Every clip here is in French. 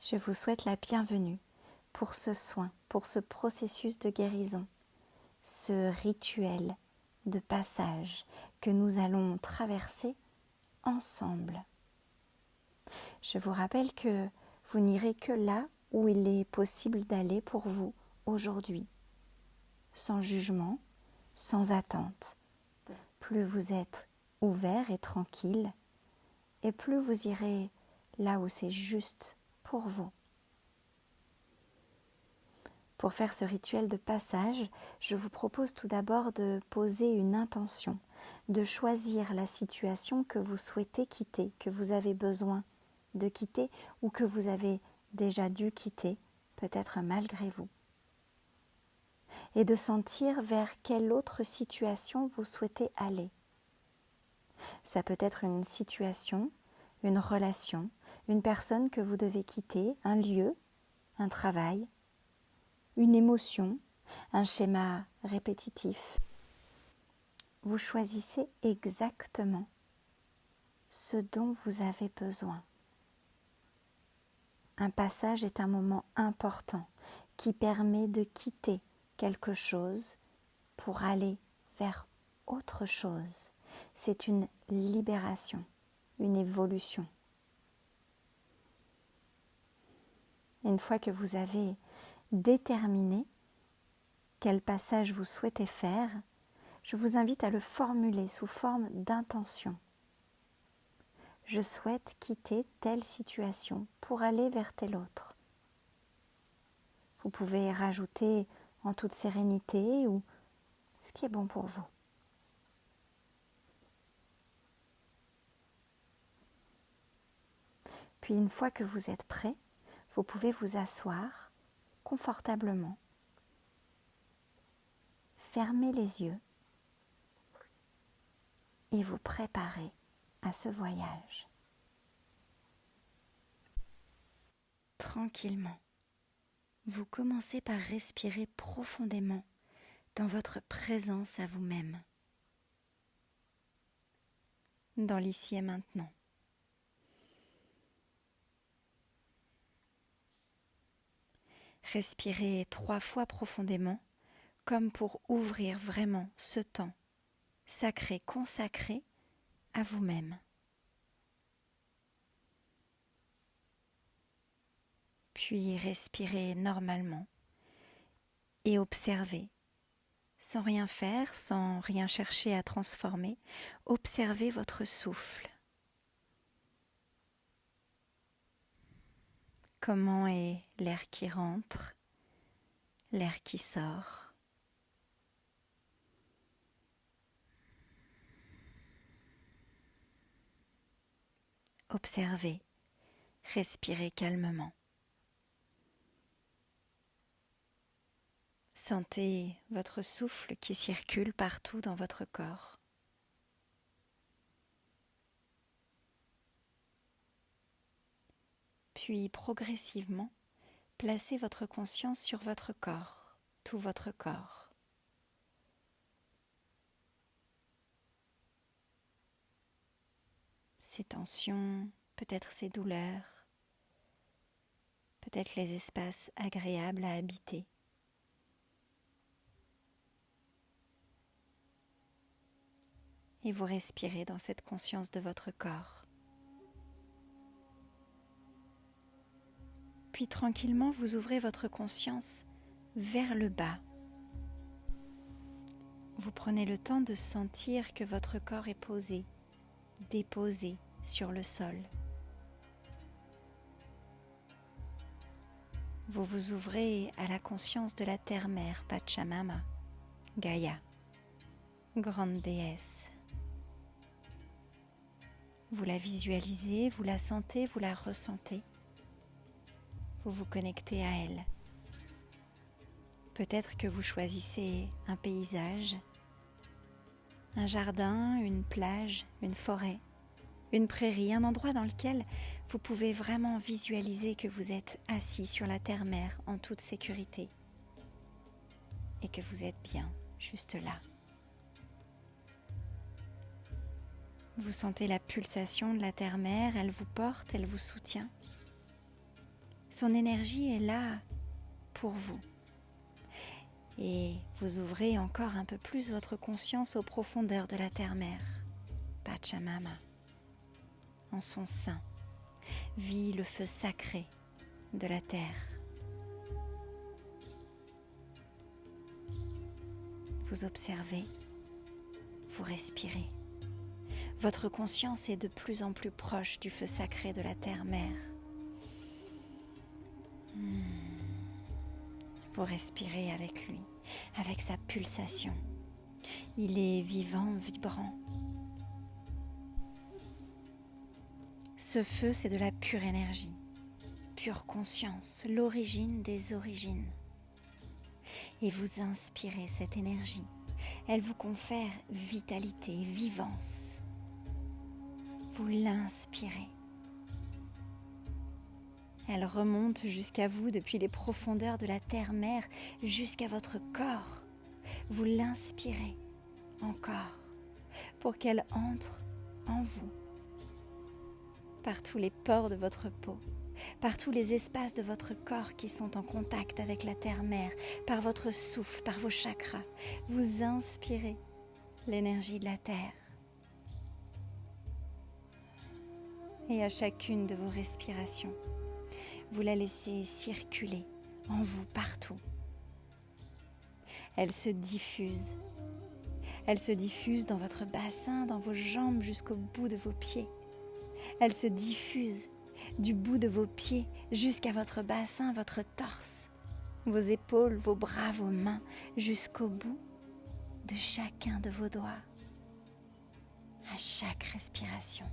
Je vous souhaite la bienvenue pour ce soin, pour ce processus de guérison, ce rituel de passage que nous allons traverser ensemble. Je vous rappelle que vous n'irez que là où il est possible d'aller pour vous aujourd'hui, sans jugement, sans attente. Plus vous êtes ouvert et tranquille, et plus vous irez là où c'est juste pour vous. Pour faire ce rituel de passage, je vous propose tout d'abord de poser une intention, de choisir la situation que vous souhaitez quitter, que vous avez besoin de quitter ou que vous avez déjà dû quitter, peut-être malgré vous. Et de sentir vers quelle autre situation vous souhaitez aller. Ça peut être une situation, une relation, une personne que vous devez quitter, un lieu, un travail, une émotion, un schéma répétitif. Vous choisissez exactement ce dont vous avez besoin. Un passage est un moment important qui permet de quitter quelque chose pour aller vers autre chose. C'est une libération, une évolution. Une fois que vous avez déterminé quel passage vous souhaitez faire, je vous invite à le formuler sous forme d'intention. Je souhaite quitter telle situation pour aller vers telle autre. Vous pouvez rajouter en toute sérénité ou ce qui est bon pour vous. Puis une fois que vous êtes prêt, vous pouvez vous asseoir confortablement. Fermez les yeux et vous préparer à ce voyage. Tranquillement, vous commencez par respirer profondément dans votre présence à vous-même, dans l'ici et maintenant. Respirez 3 fois profondément, comme pour ouvrir vraiment ce temps sacré, consacré à vous-même. Puis respirez normalement et observez, sans rien faire, sans rien chercher à transformer, observez votre souffle. Comment est l'air qui rentre, l'air qui sort? Observez, respirez calmement. Sentez votre souffle qui circule partout dans votre corps. Puis progressivement, placez votre conscience sur votre corps, tout votre corps. Ces tensions, peut-être ces douleurs, peut-être les espaces agréables à habiter. Et vous respirez dans cette conscience de votre corps. Puis tranquillement, vous ouvrez votre conscience vers le bas. Vous prenez le temps de sentir que votre corps est posé, déposé sur le sol. Vous vous ouvrez à la conscience de la terre-mère Pachamama, Gaïa, grande déesse. Vous la visualisez, vous la sentez, vous la ressentez. Vous vous connectez à elle. Peut-être que vous choisissez un paysage, un jardin, une plage, une forêt, une prairie, un endroit dans lequel vous pouvez vraiment visualiser que vous êtes assis sur la terre-mère en toute sécurité et que vous êtes bien juste là. Vous sentez la pulsation de la terre-mère, elle vous porte, elle vous soutient. Son énergie est là pour vous. Et vous ouvrez encore un peu plus votre conscience aux profondeurs de la terre-mère. Pachamama, en son sein, vit le feu sacré de la terre. Vous observez, vous respirez. Votre conscience est de plus en plus proche du feu sacré de la terre-mère. Vous respirez avec lui, avec sa pulsation. Il est vivant, vibrant. Ce feu, c'est de la pure énergie, pure conscience, l'origine des origines. Et vous inspirez cette énergie. Elle vous confère vitalité, vivance. Vous l'inspirez. Elle remonte jusqu'à vous depuis les profondeurs de la terre-mère jusqu'à votre corps. Vous l'inspirez encore pour qu'elle entre en vous, par tous les pores de votre peau, par tous les espaces de votre corps qui sont en contact avec la terre-mère, par votre souffle, par vos chakras. Vous inspirez l'énergie de la terre. Et à chacune de vos respirations, vous la laissez circuler en vous partout. Elle se diffuse. Elle se diffuse dans votre bassin, dans vos jambes jusqu'au bout de vos pieds. Elle se diffuse du bout de vos pieds jusqu'à votre bassin, votre torse, vos épaules, vos bras, vos mains, jusqu'au bout de chacun de vos doigts. À chaque respiration,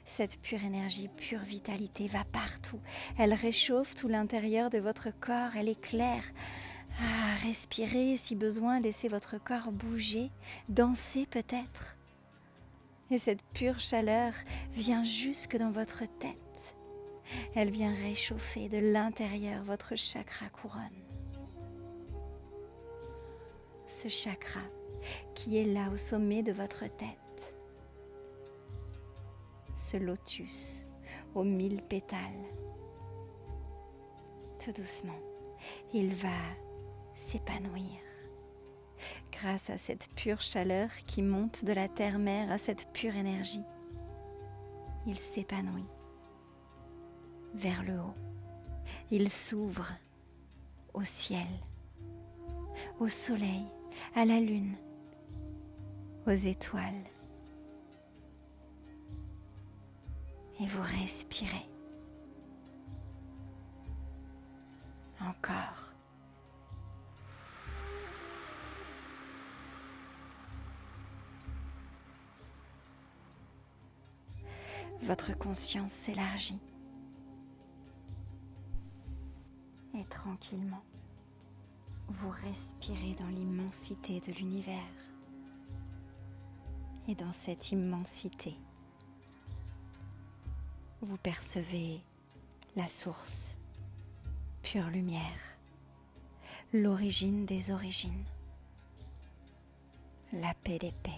cette pure énergie, pure vitalité va partout. Elle réchauffe tout l'intérieur de votre corps, elle éclaire. Respirez si besoin, laissez votre corps bouger, danser peut-être. Et cette pure chaleur vient jusque dans votre tête. Elle vient réchauffer de l'intérieur votre chakra couronne. Ce chakra qui est là au sommet de votre tête. Ce lotus aux 1000 pétales. Tout doucement, il va s'épanouir grâce à cette pure chaleur qui monte de la terre-mère, à cette pure énergie. Il s'épanouit vers le haut. Il s'ouvre au ciel, au soleil, à la lune, aux étoiles. Et vous respirez. Encore. Votre conscience s'élargit. Et tranquillement, vous respirez dans l'immensité de l'univers. Et dans cette immensité, vous percevez la source, pure lumière, l'origine des origines, la paix des paix.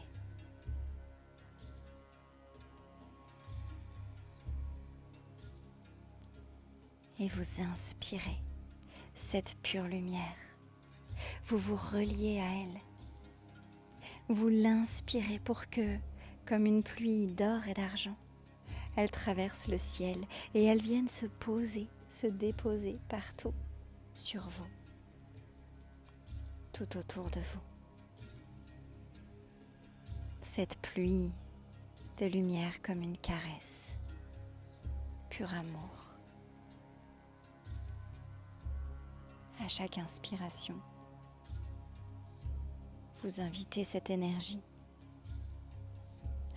Et vous inspirez cette pure lumière. Vous vous reliez à elle. Vous l'inspirez pour que, comme une pluie d'or et d'argent, elle traverse le ciel et elle vienne se poser, se déposer partout sur vous, tout autour de vous. Cette pluie de lumière comme une caresse, pur amour. À chaque inspiration, vous invitez cette énergie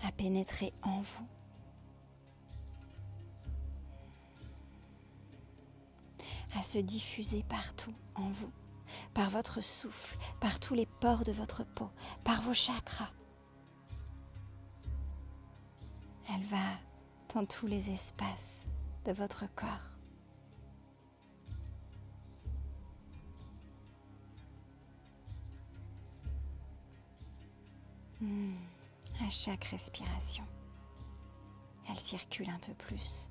à pénétrer en vous, à se diffuser partout en vous, par votre souffle, par tous les pores de votre peau, par vos chakras. Elle va dans tous les espaces de votre corps. À chaque respiration, elle circule un peu plus.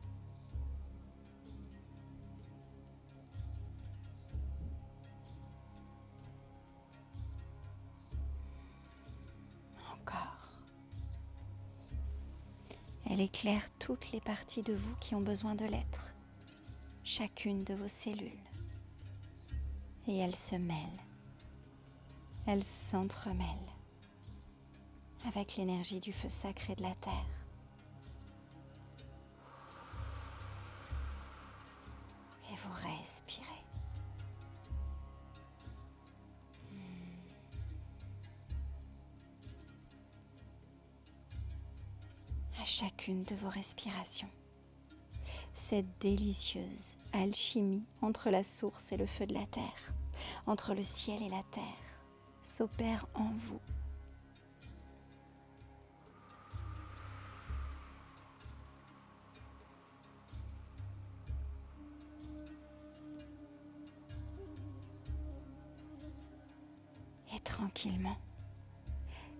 Elle éclaire toutes les parties de vous qui ont besoin de l'être, chacune de vos cellules. Et elle se mêle, elle s'entremêle avec l'énergie du feu sacré de la terre. Et vous respirez. À chacune de vos respirations, cette délicieuse alchimie entre la source et le feu de la terre, entre le ciel et la terre, s'opère en vous. Et tranquillement,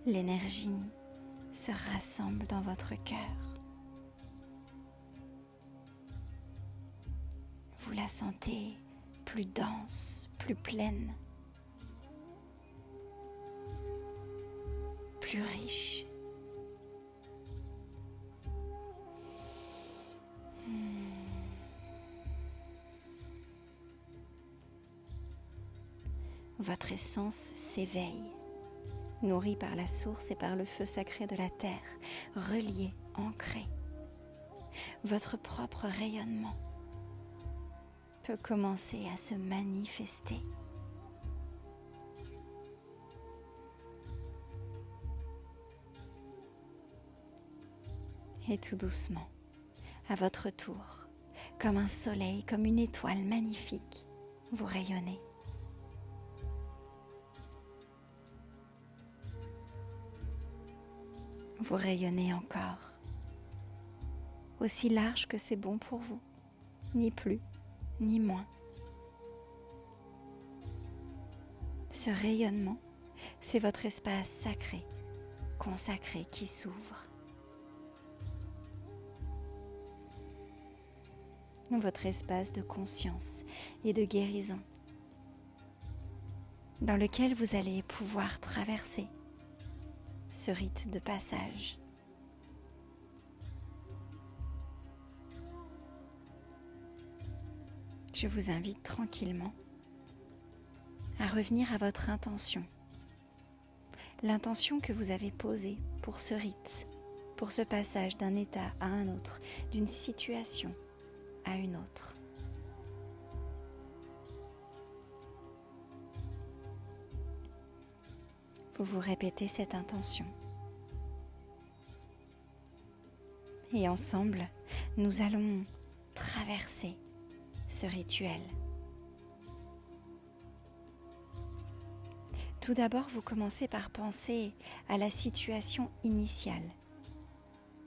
l'énergie se rassemble dans votre cœur. Vous la sentez plus dense, plus pleine, plus riche. Votre essence s'éveille, nourrie par la source et par le feu sacré de la terre, reliée, ancrée. Votre propre rayonnement peut commencer à se manifester. Et tout doucement, à votre tour, comme un soleil, comme une étoile magnifique, vous rayonnez. Vous rayonnez encore, aussi large que c'est bon pour vous, ni plus, ni moins. Ce rayonnement, c'est votre espace sacré, consacré qui s'ouvre. Votre espace de conscience et de guérison, dans lequel vous allez pouvoir traverser ce rite de passage. Je vous invite tranquillement à revenir à votre intention, l'intention que vous avez posée pour ce rite, pour ce passage d'un état à un autre, d'une situation à une autre. Vous vous répétez cette intention. Et ensemble, nous allons traverser ce rituel. Tout d'abord, vous commencez par penser à la situation initiale,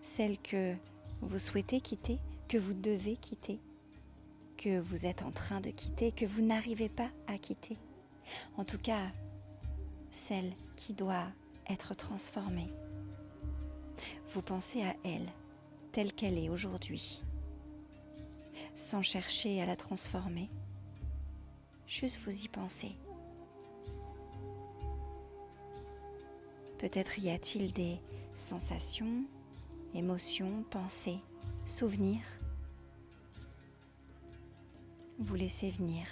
celle que vous souhaitez quitter, que vous devez quitter, que vous êtes en train de quitter, que vous n'arrivez pas à quitter. En tout cas, celle qui doit être transformée. Vous pensez à elle, telle qu'elle est aujourd'hui, sans chercher à la transformer, juste vous y pensez. Peut-être y a-t-il des sensations, émotions, pensées, souvenirs. Vous laissez venir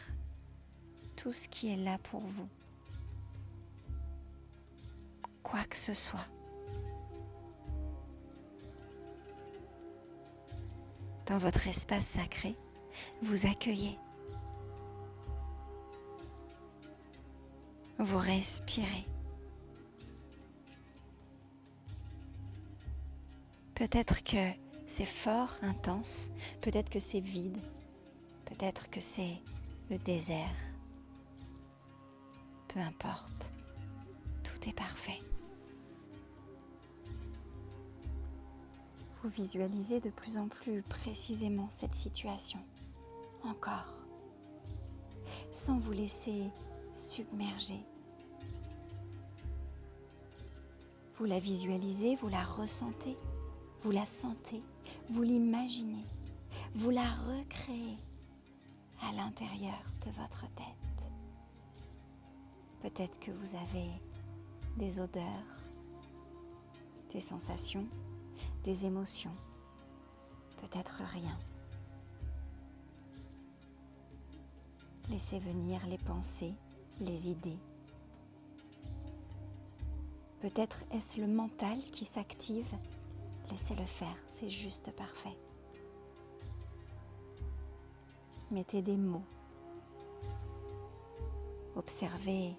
tout ce qui est là pour vous. Quoi que ce soit. Dans votre espace sacré, vous accueillez. Vous respirez. Peut-être que c'est fort, intense, peut-être que c'est vide, peut-être que c'est le désert. Peu importe, tout est parfait. Vous visualisez de plus en plus précisément cette situation, encore, sans vous laisser submerger. Vous la visualisez, vous la ressentez, vous la sentez, vous l'imaginez, vous la recréez à l'intérieur de votre tête. Peut-être que vous avez des odeurs, des sensations, des émotions, peut-être rien. Laissez venir les pensées, les idées. Peut-être est-ce le mental qui s'active. Laissez-le faire, c'est juste parfait. Mettez des mots. Observez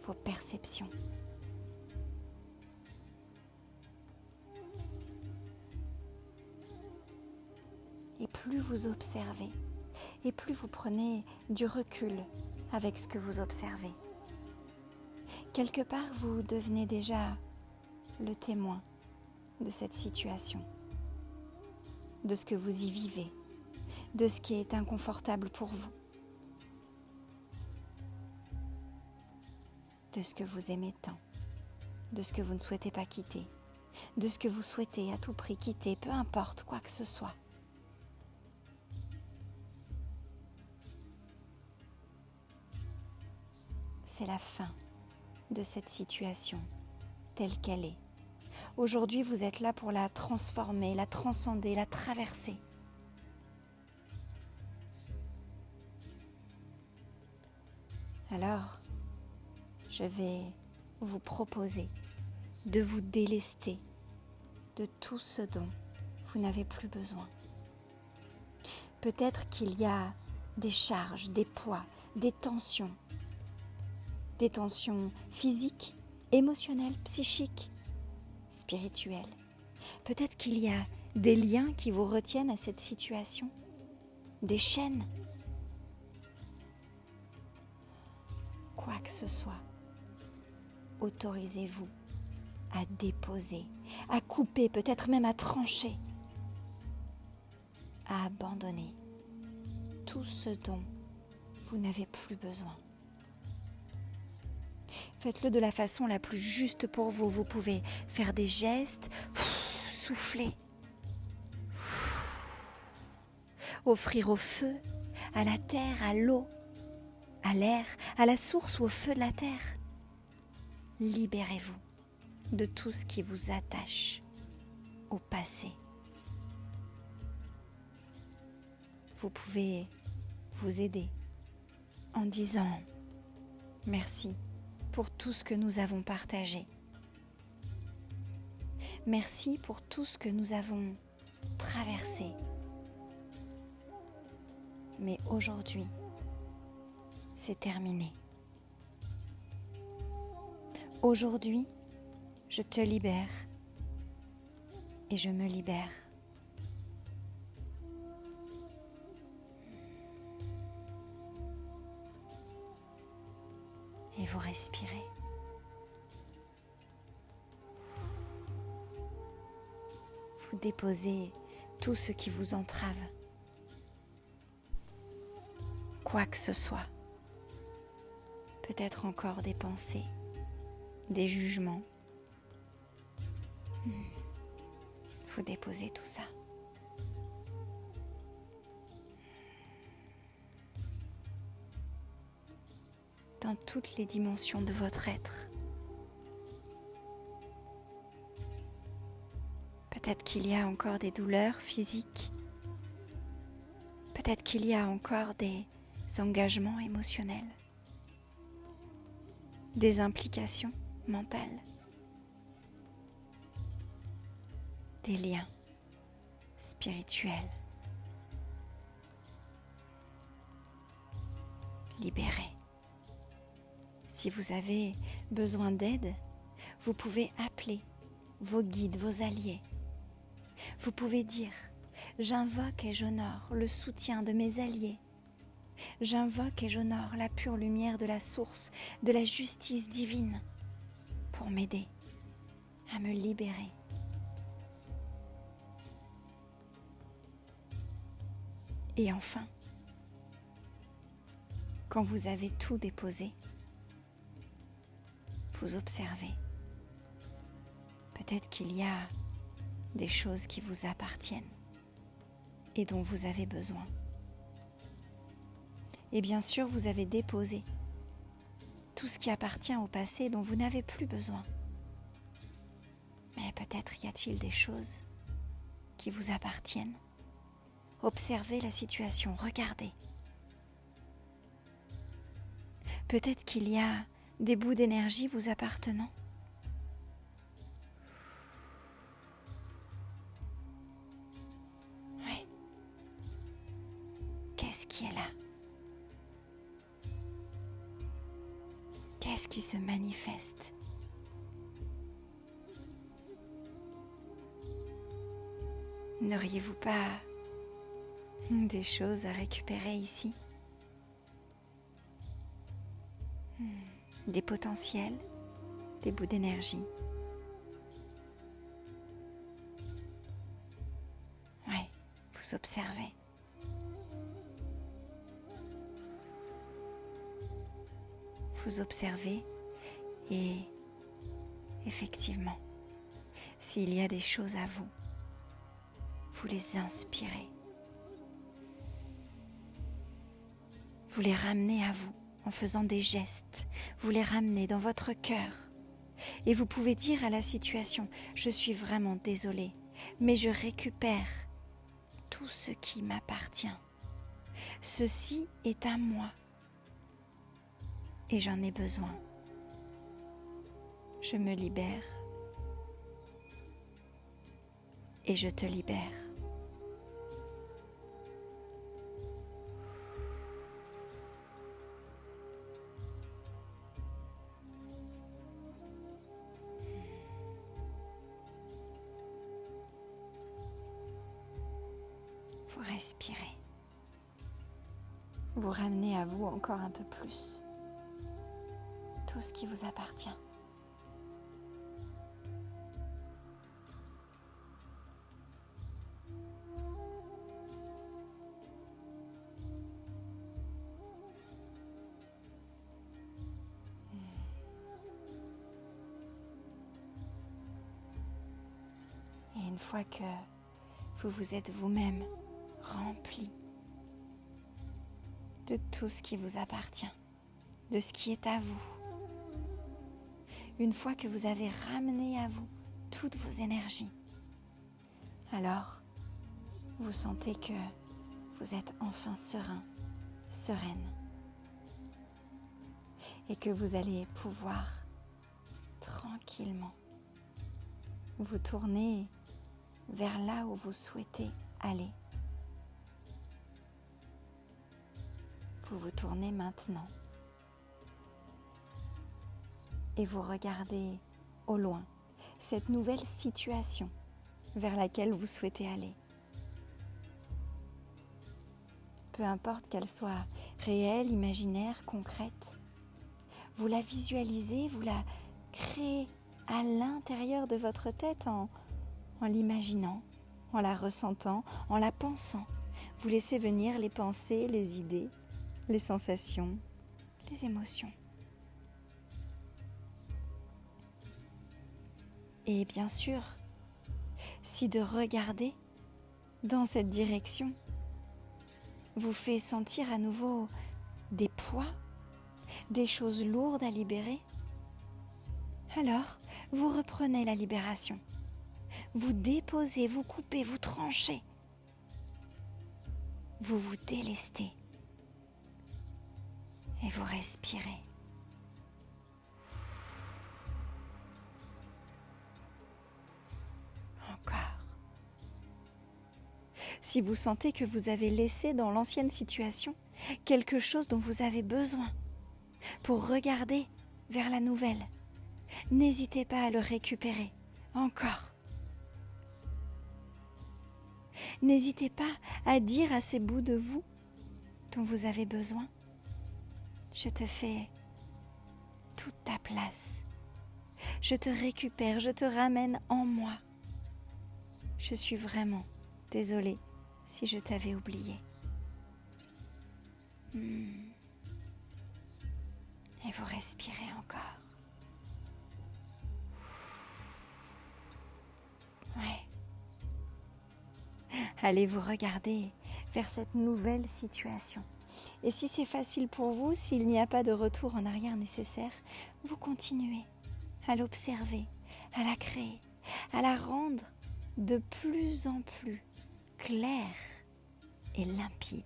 vos perceptions. Et plus vous observez, et plus vous prenez du recul avec ce que vous observez. Quelque part, vous devenez déjà le témoin de cette situation, de ce que vous y vivez, de ce qui est inconfortable pour vous, de ce que vous aimez tant, de ce que vous ne souhaitez pas quitter, de ce que vous souhaitez à tout prix quitter, peu importe quoi que ce soit. C'est la fin de cette situation telle qu'elle est. Aujourd'hui, vous êtes là pour la transformer, la transcender, la traverser. Alors, je vais vous proposer de vous délester de tout ce dont vous n'avez plus besoin. Peut-être qu'il y a des charges, des poids, des tensions physiques, émotionnelles, psychiques, spirituelles. Peut-être qu'il y a des liens qui vous retiennent à cette situation, des chaînes. Quoi que ce soit, autorisez-vous à déposer, à couper, peut-être même à trancher, à abandonner tout ce dont vous n'avez plus besoin. Faites-le de la façon la plus juste pour vous. Vous pouvez faire des gestes, souffler, offrir au feu, à la terre, à l'eau, à l'air, à la source ou au feu de la terre. Libérez-vous de tout ce qui vous attache au passé. Vous pouvez vous aider en disant merci pour tout ce que nous avons partagé. Merci pour tout ce que nous avons traversé. Mais aujourd'hui, c'est terminé. Aujourd'hui, je te libère et je me libère. Et vous respirez. Vous déposez tout ce qui vous entrave. Quoi que ce soit. Peut-être encore des pensées, des jugements. Vous déposez tout ça. Dans toutes les dimensions de votre être. Peut-être qu'il y a encore des douleurs physiques. Peut-être qu'il y a encore des engagements émotionnels. Des implications mentales. Des liens spirituels. Libérés. Si vous avez besoin d'aide, vous pouvez appeler vos guides, vos alliés. Vous pouvez dire « J'invoque et j'honore le soutien de mes alliés. J'invoque et j'honore la pure lumière de la source, de la justice divine pour m'aider à me libérer. » Et enfin, quand vous avez tout déposé, vous observez. Peut-être qu'il y a des choses qui vous appartiennent et dont vous avez besoin. Et bien sûr, vous avez déposé tout ce qui appartient au passé dont vous n'avez plus besoin. Mais peut-être y a-t-il des choses qui vous appartiennent Observez la situation, regardez. Peut-être qu'il y a des bouts d'énergie vous appartenant. Oui. Qu'est-ce qui est là? Qu'est-ce qui se manifeste? N'auriez-vous pas des choses à récupérer ici? Des potentiels, des bouts d'énergie. Oui, vous observez. Vous observez et effectivement, s'il y a des choses à vous, vous les inspirez. Vous les ramenez à vous en faisant des gestes. Vous les ramenez dans votre cœur. Et vous pouvez dire à la situation, je suis vraiment désolée, mais je récupère tout ce qui m'appartient. Ceci est à moi et j'en ai besoin. Je me libère et je te libère. Vous respirez. Vous ramenez à vous encore un peu plus tout ce qui vous appartient. Et une fois que vous vous êtes vous-même rempli de tout ce qui vous appartient, de ce qui est à vous, une fois que vous avez ramené à vous toutes vos énergies, alors vous sentez que vous êtes enfin serein, sereine, et que vous allez pouvoir tranquillement vous tourner vers là où vous souhaitez aller. Vous vous tournez maintenant et vous regardez au loin cette nouvelle situation vers laquelle vous souhaitez aller. Peu importe qu'elle soit réelle, imaginaire, concrète, vous la visualisez, vous la créez à l'intérieur de votre tête en l'imaginant, en la ressentant, en la pensant. Vous laissez venir les pensées, les idées, les sensations, les émotions. Et bien sûr, si de regarder dans cette direction vous fait sentir à nouveau des poids, des choses lourdes à libérer, alors vous reprenez la libération. Vous déposez, vous coupez, vous tranchez. Vous vous délestez. Et vous respirez. Encore. Si vous sentez que vous avez laissé dans l'ancienne situation quelque chose dont vous avez besoin pour regarder vers la nouvelle, n'hésitez pas à le récupérer. Encore. N'hésitez pas à dire à ces bouts de vous dont vous avez besoin, je te fais toute ta place. Je te récupère, je te ramène en moi. Je suis vraiment désolée si je t'avais oublié. Et vous respirez encore. Ouais. Allez vous regarder vers cette nouvelle situation. Et si c'est facile pour vous, s'il n'y a pas de retour en arrière nécessaire, vous continuez à l'observer, à la créer, à la rendre de plus en plus claire et limpide.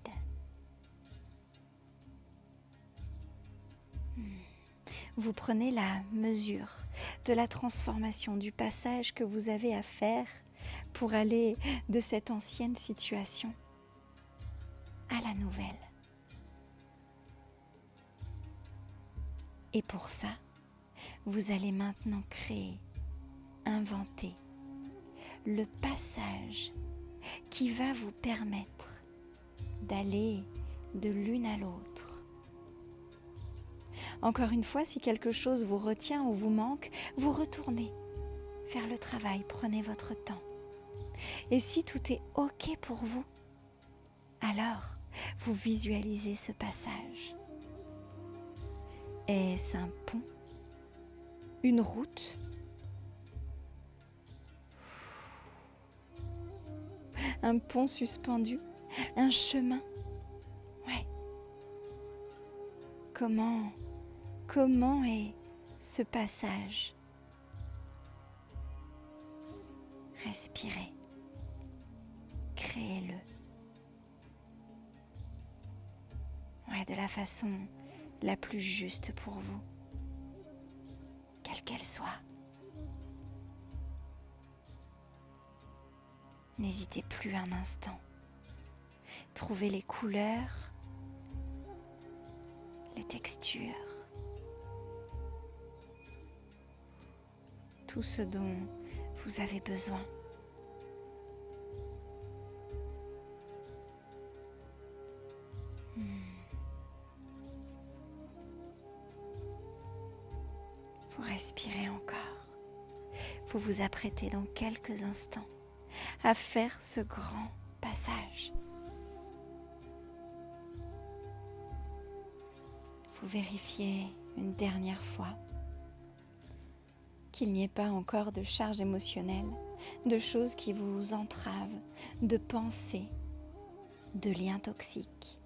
Vous prenez la mesure de la transformation, du passage que vous avez à faire pour aller de cette ancienne situation à la nouvelle. Et pour ça, vous allez maintenant créer, inventer le passage qui va vous permettre d'aller de l'une à l'autre. Encore une fois, si quelque chose vous retient ou vous manque, vous retournez faire le travail, prenez votre temps. Et si tout est OK pour vous, alors vous visualisez ce passage. Est-ce un pont? Une route? Un pont suspendu? Un chemin? Ouais. Comment est ce passage? Respirez. Créez-le. Ouais, de la façon la plus juste pour vous, quelle qu'elle soit. N'hésitez plus un instant. Trouvez les couleurs, les textures, tout ce dont vous avez besoin. Vous respirez encore. Vous vous apprêtez dans quelques instants à faire ce grand passage. Vous vérifiez une dernière fois qu'il n'y ait pas encore de charge émotionnelle, de choses qui vous entravent, de pensées, de liens toxiques.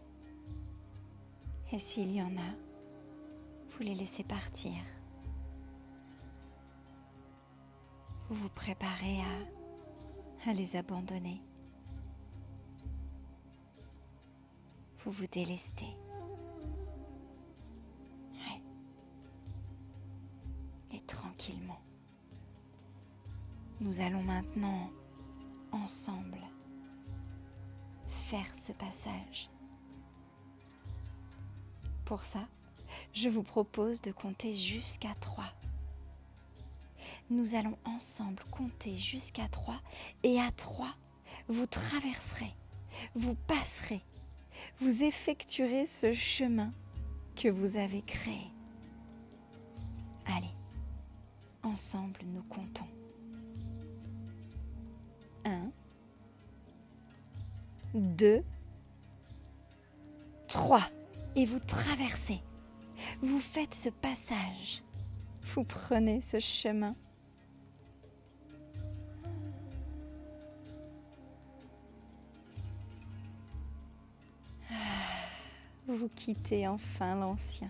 Et s'il y en a, vous les laissez partir. Vous vous préparez à les abandonner. Vous vous délestez. Ouais. Et tranquillement, nous allons maintenant, ensemble, faire ce passage. Pour ça, je vous propose de compter jusqu'à 3. Nous allons ensemble compter jusqu'à 3 et à 3, vous traverserez, vous passerez, vous effectuerez ce chemin que vous avez créé. Allez, ensemble nous comptons. 1, 2, 3 et vous traversez. Vous faites ce passage. Vous prenez ce chemin. Vous quittez enfin l'ancien.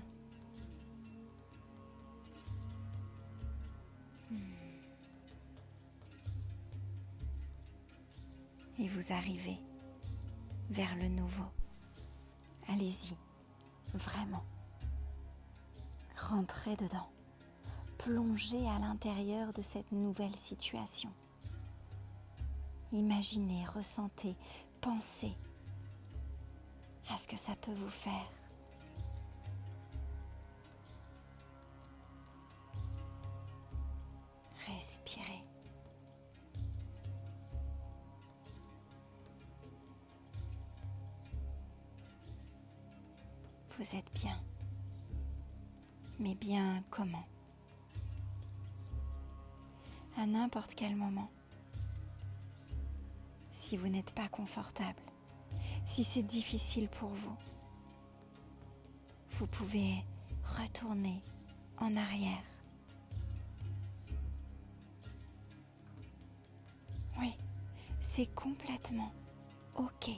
Et vous arrivez vers le nouveau. Allez-y, vraiment. Rentrez dedans. Plongez à l'intérieur de cette nouvelle situation. Imaginez, ressentez, pensez à ce que ça peut vous faire. Respirez. Vous êtes bien. Mais bien comment? À n'importe quel moment. Si vous n'êtes pas confortable, si c'est difficile pour vous, vous pouvez retourner en arrière. Oui, c'est complètement OK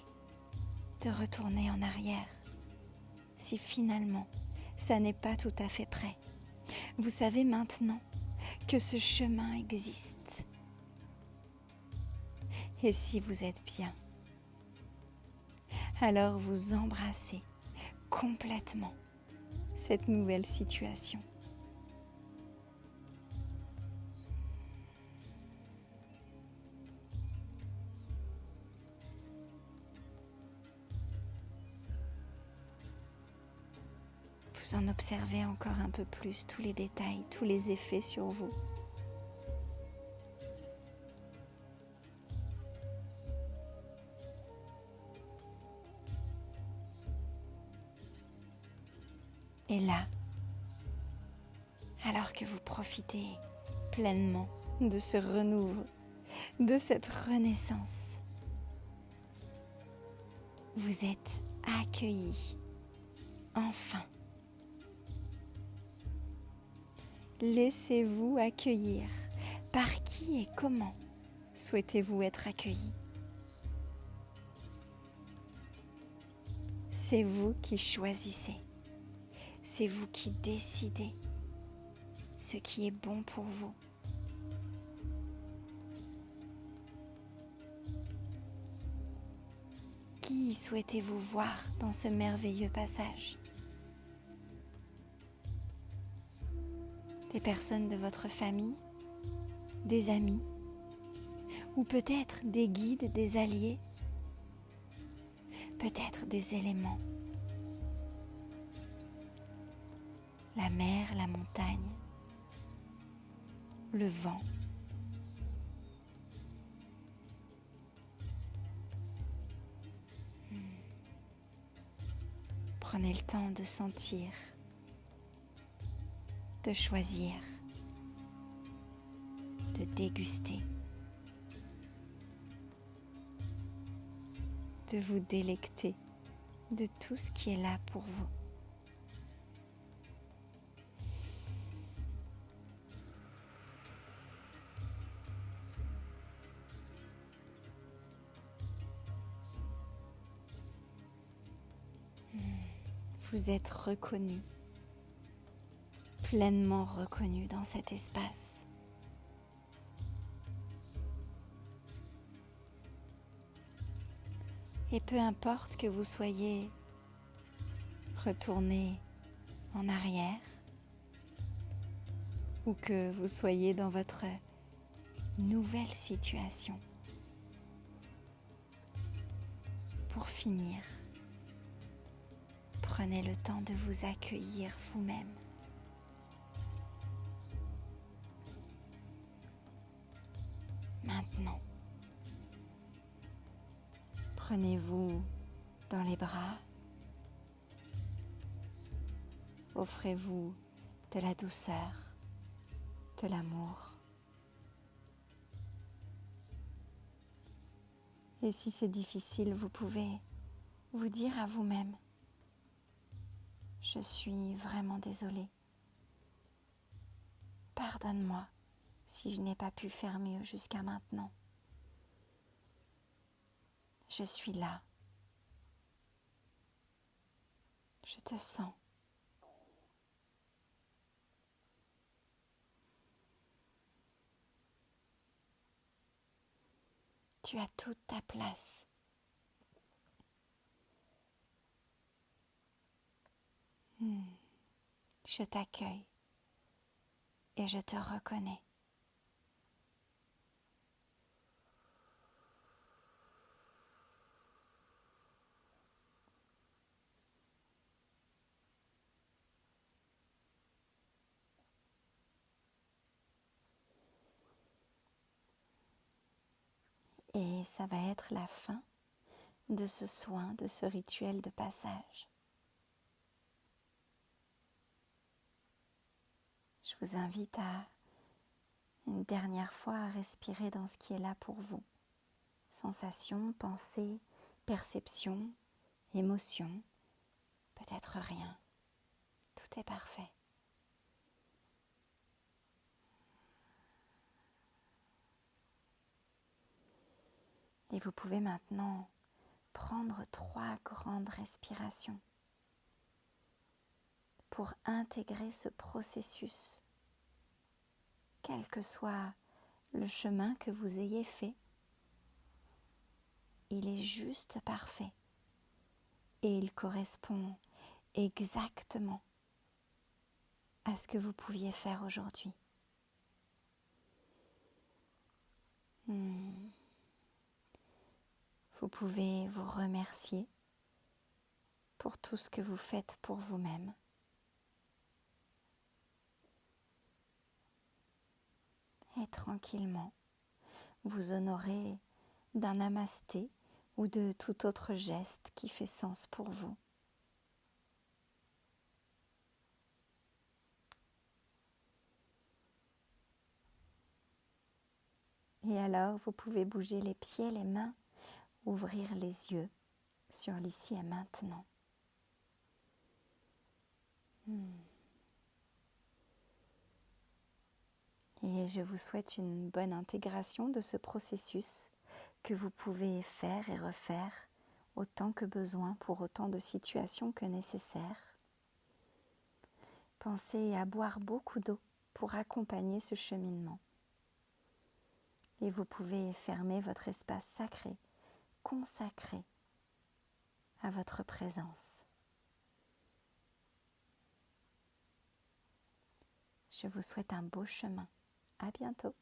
de retourner en arrière si finalement ça n'est pas tout à fait prêt. Vous savez maintenant que ce chemin existe. Et si vous êtes bien, alors vous embrassez complètement cette nouvelle situation. Vous en observez encore un peu plus tous les détails, tous les effets sur vous. Et là, alors que vous profitez pleinement de ce renouveau, de cette renaissance, vous êtes accueillis, enfin. Laissez-vous accueillir. Par qui et comment souhaitez-vous être accueilli? C'est vous qui choisissez. C'est vous qui décidez ce qui est bon pour vous. Qui souhaitez-vous voir dans ce merveilleux passage? Des personnes de votre famille, des amis, ou peut-être des guides, des alliés, peut-être des éléments. La mer, la montagne, le vent. Prenez le temps de sentir, de choisir, de déguster, de vous délecter de tout ce qui est là pour vous. Vous êtes reconnu, pleinement reconnu dans cet espace. Et peu importe que vous soyez retourné en arrière ou que vous soyez dans votre nouvelle situation, pour finir, prenez le temps de vous accueillir vous-même. Maintenant, prenez-vous dans les bras, offrez-vous de la douceur, de l'amour. Et si c'est difficile, vous pouvez vous dire à vous-même: je suis vraiment désolée. Pardonne-moi si je n'ai pas pu faire mieux jusqu'à maintenant. Je suis là. Je te sens. Tu as toute ta place. Je t'accueille et je te reconnais. Et ça va être la fin de ce soin, de ce rituel de passage. Je vous invite une dernière fois à respirer dans ce qui est là pour vous. Sensations, pensées, perceptions, émotions, peut-être rien. Tout est parfait. Et vous pouvez maintenant prendre 3 grandes respirations pour intégrer ce processus, quel que soit le chemin que vous ayez fait. Il est juste parfait. et il correspond exactement à ce que vous pouviez faire aujourd'hui. Vous pouvez vous remercier pour tout ce que vous faites pour vous-même. Et tranquillement, vous honorez d'un namasté ou de tout autre geste qui fait sens pour vous. Et alors, vous pouvez bouger les pieds, les mains, ouvrir les yeux sur l'ici et maintenant. Et je vous souhaite une bonne intégration de ce processus que vous pouvez faire et refaire autant que besoin pour autant de situations que nécessaire. Pensez à boire beaucoup d'eau pour accompagner ce cheminement. Et vous pouvez fermer votre espace sacré, consacré à votre présence. Je vous souhaite un beau chemin. À bientôt.